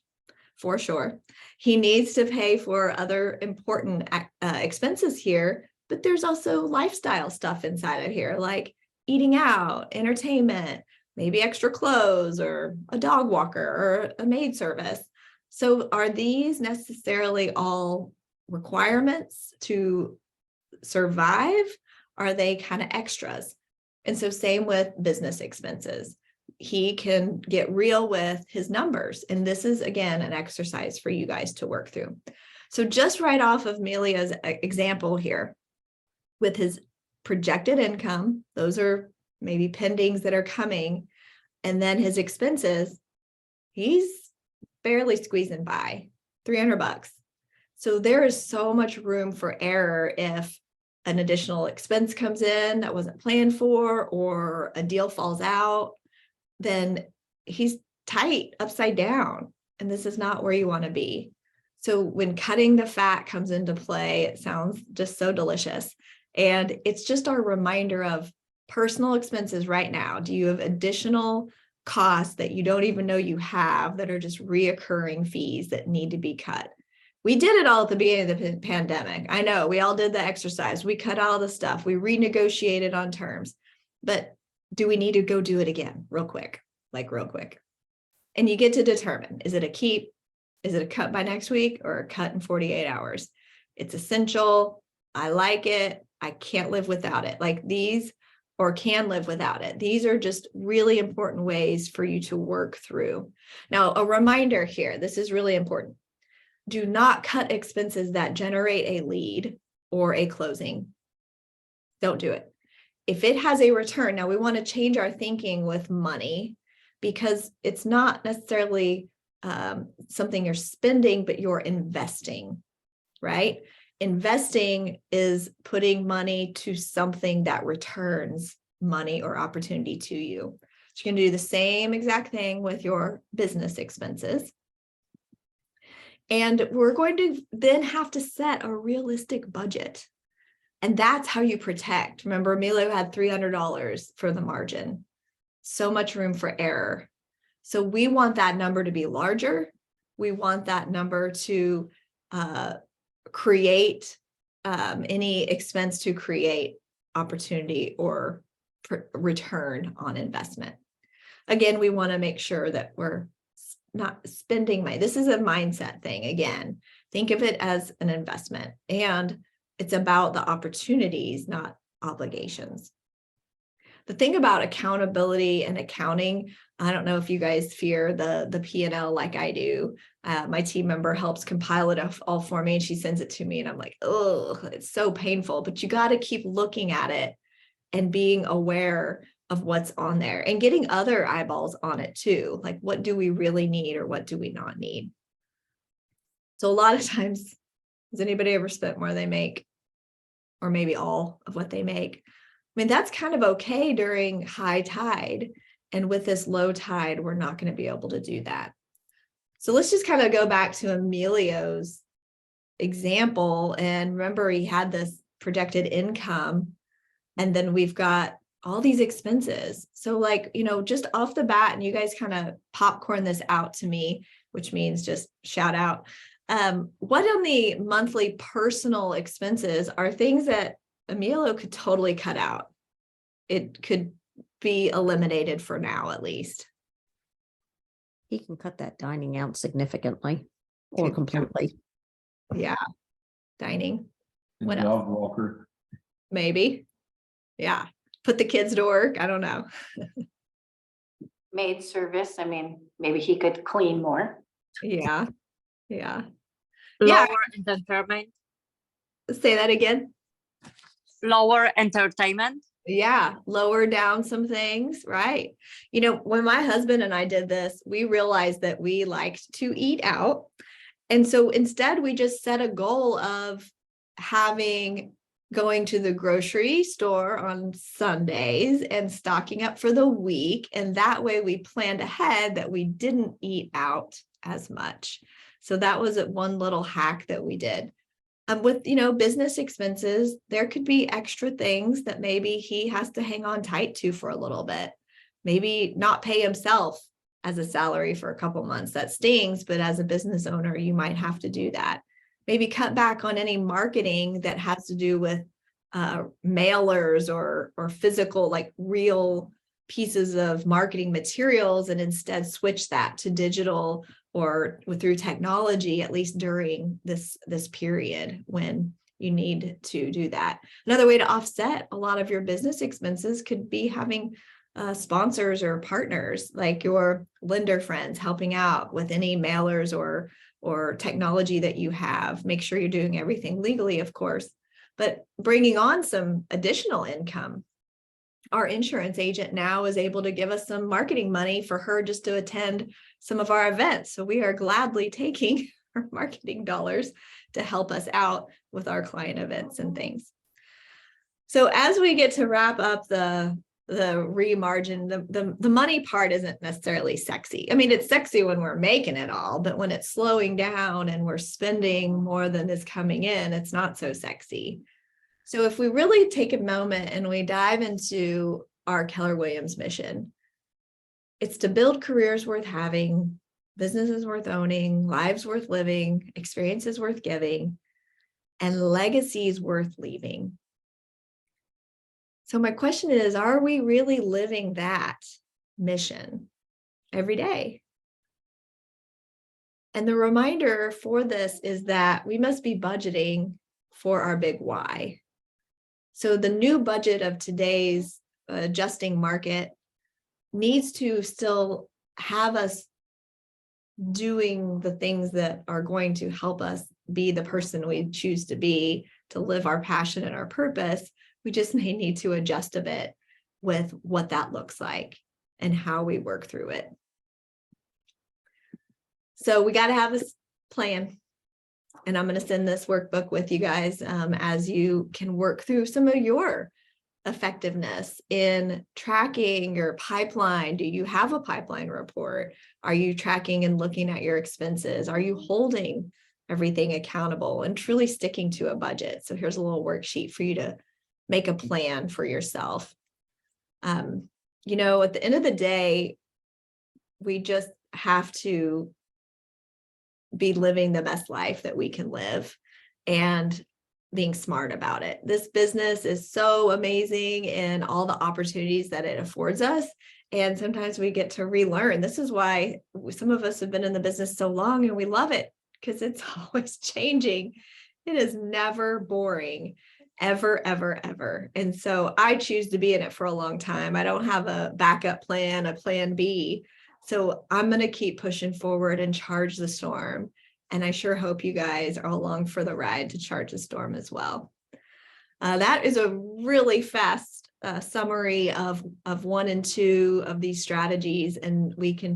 for sure. He needs to pay for other important expenses here, but there's also lifestyle stuff inside of here, like eating out, entertainment, maybe extra clothes or a dog walker or a maid service. So are these necessarily all requirements to survive? Are they kind of extras? And so same with business expenses. He can get real with his numbers. And this is, again, an exercise for you guys to work through. So just right off of Emilio's example here, with his projected income, those are maybe pendings that are coming, and then his expenses, he's barely squeezing by $300. So there is so much room for error if an additional expense comes in that wasn't planned for, or a deal falls out, then he's tight upside down. And this is not where you want to be. So when cutting the fat comes into play, it sounds just so delicious. And it's just our reminder of personal expenses right now. Do you have additional costs that you don't even know you have that are just reoccurring fees that need to be cut? We did it all at the beginning of the pandemic. I know we all did the exercise. We cut all the stuff. We renegotiated on terms. But do we need to go do it again real quick? Like real quick. And you get to determine, is it a keep? Is it a cut by next week or a cut in 48 hours? It's essential. I like it. I can't live without it. Like these, or can live without it. These are just really important ways for you to work through. Now, a reminder here, this is really important. Do not cut expenses that generate a lead or a closing. Don't do it. If it has a return, now we want to change our thinking with money, because it's not necessarily something you're spending, but you're investing, right? Investing is putting money to something that returns money or opportunity to you. So you can do the same exact thing with your business expenses. And we're going to then have to set a realistic budget. And that's how you protect. Remember, Emilio had $300 for the margin. So much room for error. So we want that number to be larger. We want that number to create any expense to create opportunity or return on investment. Again, we want to make sure that we're not spending money. This is a mindset thing. Again, think of it as an investment, and it's about the opportunities, not obligations. The thing about accountability and accounting, I don't know if you guys fear the P&L like I do. My team member helps compile it all for me, and she sends it to me, and I'm like, oh, it's so painful. But you got to keep looking at it and being aware of what's on there and getting other eyeballs on it too. Like, what do we really need or what do we not need? So a lot of times, has anybody ever spent more than they make? Or maybe all of what they make? I mean, that's kind of okay during high tide. And with this low tide, we're not going to be able to do that. So let's just kind of go back to Emilio's example. And remember, he had this projected income, and then we've got all these expenses. So like, you know, just off the bat, and you guys kind of popcorn this out to me, which means just shout out. What on the monthly personal expenses are things that Emilio could totally cut out? It could be eliminated for now, at least. He can cut that dining out significantly or Okay. completely. Yeah. Dining, And What dog walker. maybe. Yeah. Put the kids to work. I don't know. Maid service, I mean, maybe he could clean more. Yeah. Yeah. Yeah. Lower entertainment. Say that again. Lower entertainment. Yeah, lower down some things, right? You know, when my husband and I did this, we realized that we liked to eat out. And so instead, we just set a goal of going to the grocery store on Sundays and stocking up for the week. And that way we planned ahead that we didn't eat out as much. So that was one little hack that we did. With, you know, business expenses, there could be extra things that maybe he has to hang on tight to for a little bit. Maybe not pay himself as a salary for a couple months. That stings, but as a business owner, you might have to do that. Maybe cut back on any marketing that has to do with mailers or physical, like real pieces of marketing materials, and instead switch that to digital or through technology, at least during this period when you need to do that. Another way to offset a lot of your business expenses could be having sponsors or partners, like your lender friends, helping out with any mailers or technology that you have. Make sure you're doing everything legally, of course, but bringing on some additional income. Our insurance agent now is able to give us some marketing money for her just to attend some of our events. So we are gladly taking our marketing dollars to help us out with our client events and things. So as we get to wrap up the remargin, the money part isn't necessarily sexy. I mean, it's sexy when we're making it all, but when it's slowing down and we're spending more than is coming in, it's not so sexy. So if we really take a moment and we dive into our Keller Williams mission, it's to build careers worth having, businesses worth owning, lives worth living, experiences worth giving, and legacies worth leaving. So my question is, are we really living that mission every day? And the reminder for this is that we must be budgeting for our big why. So the new budget of today's adjusting market needs to still have us doing the things that are going to help us be the person we choose to be, to live our passion and our purpose. We just may need to adjust a bit with what that looks like and how we work through it. So we got to have this plan. And I'm going to send this workbook with you guys as you can work through some of your effectiveness in tracking your pipeline. Do you have a pipeline report? Are you tracking and looking at your expenses? Are you holding everything accountable and truly sticking to a budget? So here's a little worksheet for you to make a plan for yourself. You know, at the end of the day, we just have to be living the best life that we can live and being smart about it. This business is so amazing in all the opportunities that it affords us. And sometimes we get to relearn. This is why some of us have been in the business so long and we love it, because it's always changing. It is never boring, ever, ever, ever. And so I choose to be in it for a long time. I don't have a backup plan, a plan B. So I'm going to keep pushing forward and charge the storm. And I sure hope you guys are along for the ride to charge the storm as well. That is a really fast summary of 1 and 2 of these strategies, and we can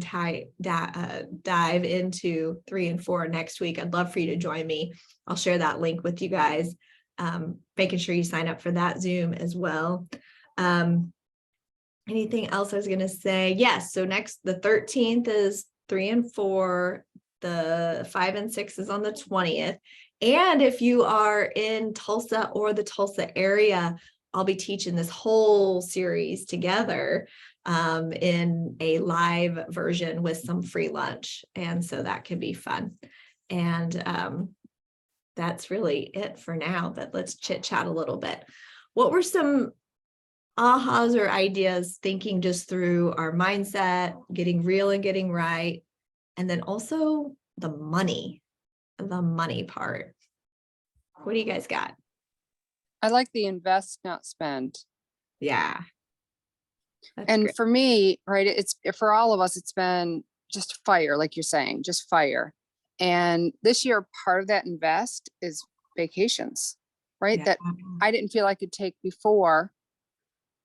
dive into 3 and 4 next week. I'd love for you to join me. I'll share that link with you guys, making sure you sign up for that Zoom as well. Anything else I was going to say? Yes. So the 13th is 3 and 4. The 5 and 6 is on the 20th. And if you are in Tulsa or the Tulsa area, I'll be teaching this whole series together in a live version with some free lunch. And so that can be fun. And that's really it for now, but let's chit chat a little bit. What were some ahas or ideas thinking just through our mindset, getting real and getting right, and then also the money part? What do you guys got? I like the invest, not spend. Yeah. That's And great. for me, right, it's for all of us, it's been just fire, like you're saying, just fire. And this year, part of that invest is vacations, right? That I didn't feel I could take before.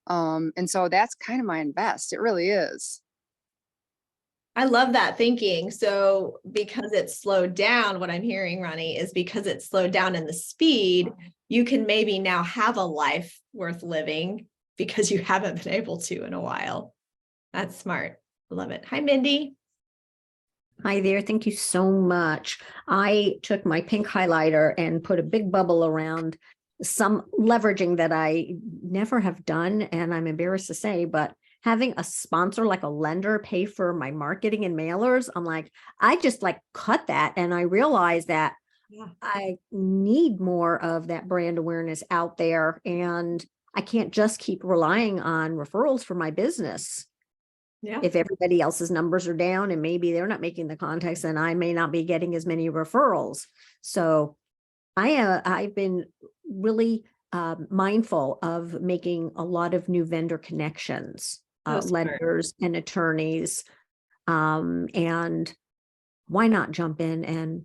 And so that's kind of my invest. It really is. I love that thinking. So because it's slowed down, what I'm hearing, Ronnie, is because it's slowed down in the speed, you can maybe now have a life worth living because you haven't been able to in a while. That's smart. Love it. Hi, Mindy. Hi there. Thank you so much. I took my pink highlighter and put a big bubble around some leveraging that I never have done. And I'm embarrassed to say, but having a sponsor like a lender pay for my marketing and mailers, I'm like, I just like cut that. And I realized that I need more of that brand awareness out there. And I can't just keep relying on referrals for my business. Yeah. If everybody else's numbers are down and maybe they're not making the contacts, then I may not be getting as many referrals. So I've been really mindful of making a lot of new vendor connections, lenders and attorneys. And why not jump in and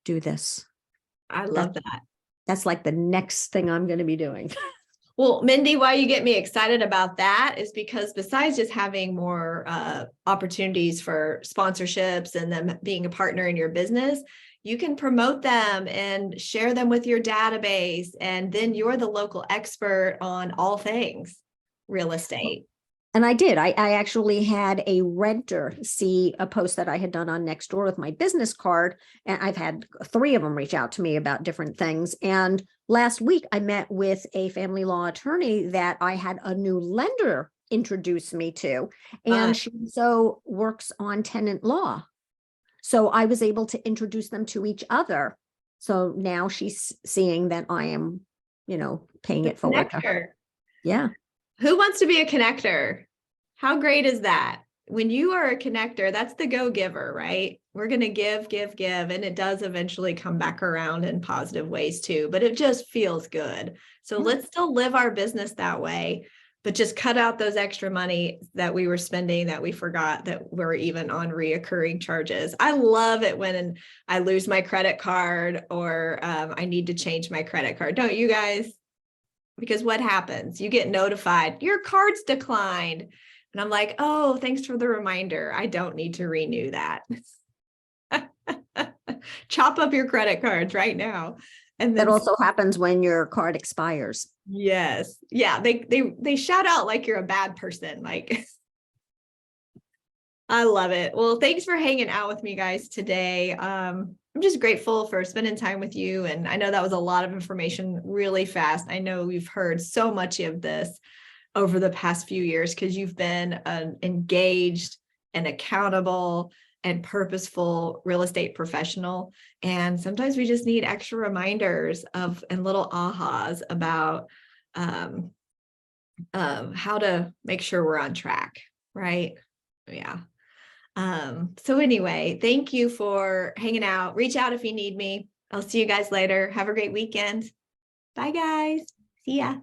do this? I love that. That's like the next thing I'm going to be doing. Well, Mindy, why you get me excited about that is because besides just having more opportunities for sponsorships and them being a partner in your business, you can promote them and share them with your database. And then you're the local expert on all things real estate. And I did. I actually had a renter see a post that I had done on Nextdoor with my business card. And I've had 3 of them reach out to me about different things. And last week I met with a family law attorney that I had a new lender introduce me to. And she also works on tenant law. So I was able to introduce them to each other. So now she's seeing that I am, paying it forward to her. Yeah. Who wants to be a connector? How great is that? When you are a connector, that's the go-giver, right? We're going to give, and it does eventually come back around in positive ways too, but it just feels good. So let's still live our business that way, but just cut out those extra money that we were spending that we forgot that we're even on reoccurring charges. I love it when I lose my credit card or I need to change my credit card. Don't you guys? Because what happens? You get notified, your card's declined. And I'm like, oh, thanks for the reminder. I don't need to renew that. Chop up your credit cards right now. And then that also happens when your card expires. Yes. Yeah. They shout out like you're a bad person. Like, I love it. Well, thanks for hanging out with me guys today. I'm just grateful for spending time with you. And I know that was a lot of information really fast. I know we've heard so much of this over the past few years because you've been an engaged and accountable and purposeful real estate professional. And sometimes we just need extra reminders and little ahas about how to make sure we're on track, right? Yeah. So anyway, thank you for hanging out. Reach out if you need me. I'll see you guys later. Have a great weekend. Bye, guys. See ya.